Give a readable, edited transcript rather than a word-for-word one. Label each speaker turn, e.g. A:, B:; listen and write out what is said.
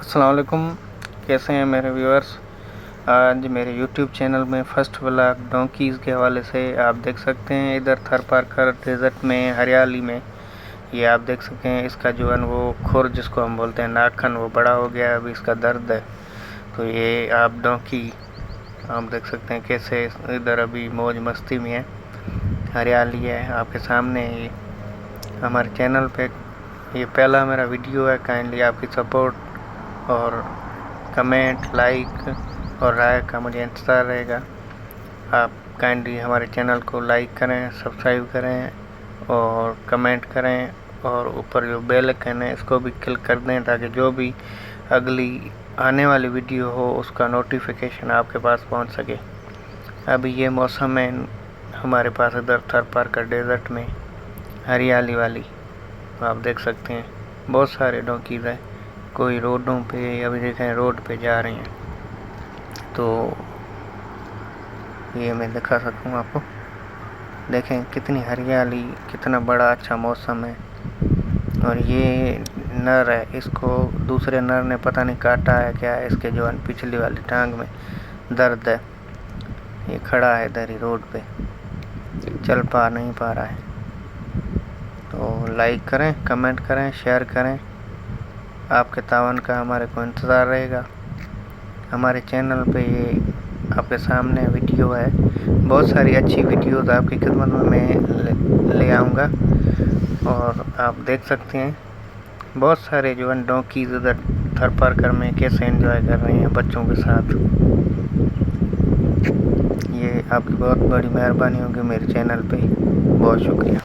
A: अस्सलाम वालेकुम। कैसे हैं मेरे व्यूअर्स। आज मेरे यूट्यूब चैनल में फर्स्ट व्लॉग डोंकीज़ के हवाले से आप देख सकते हैं। इधर थरपारकर डेजर्ट में हरियाली में ये आप देख सकते हैं। इसका जो है वो खुर जिसको हम बोलते हैं नाखन वो बड़ा हो गया है, अभी इसका दर्द है। तो ये आप डोंकी आप देख सकते हैं कैसे इधर अभी मौज मस्ती में है, हरियाली है आपके सामने। ये हमारे चैनल पे ये पहला मेरा वीडियो है। काइंडली आपकी सपोर्ट और कमेंट, लाइक और राय का मुझे इंतज़ार रहेगा। आप काइंडली हमारे चैनल को लाइक करें, सब्सक्राइब करें और कमेंट करें, और ऊपर जो बेल आइकन है इसको भी क्लिक कर दें ताकि जो भी अगली आने वाली वीडियो हो उसका नोटिफिकेशन आपके पास पहुंच सके। अभी ये मौसम है हमारे पास इधर थरपारकर डेजर्ट में हरियाली वाली, आप देख सकते हैं बहुत सारे डोंकीज़ हैं। कोई रोडों पे अभी देखें रोड पे जा रहे हैं, तो ये मैं दिखा सकता हूँ आपको। देखें कितनी हरियाली, कितना बड़ा अच्छा मौसम है। और ये नर है, इसको दूसरे नर ने पता नहीं काटा है क्या है, इसके जो है पिछली वाली टांग में दर्द है। ये खड़ा है इधर ही रोड पे, चल नहीं पा रहा है। तो लाइक करें, कमेंट करें, शेयर करें। आपके तावन का हमारे को इंतज़ार रहेगा। हमारे चैनल पे ये आपके सामने वीडियो है, बहुत सारी अच्छी वीडियोज़ आपकी खिदमत में मैं ले आऊँगा। और आप देख सकते हैं बहुत सारे जो है डोंकीज़ इधर थरपारकर में कैसे एंजॉय कर रहे हैं बच्चों के साथ। ये आपकी बहुत बड़ी मेहरबानी होगी मेरे चैनल पे। बहुत शुक्रिया।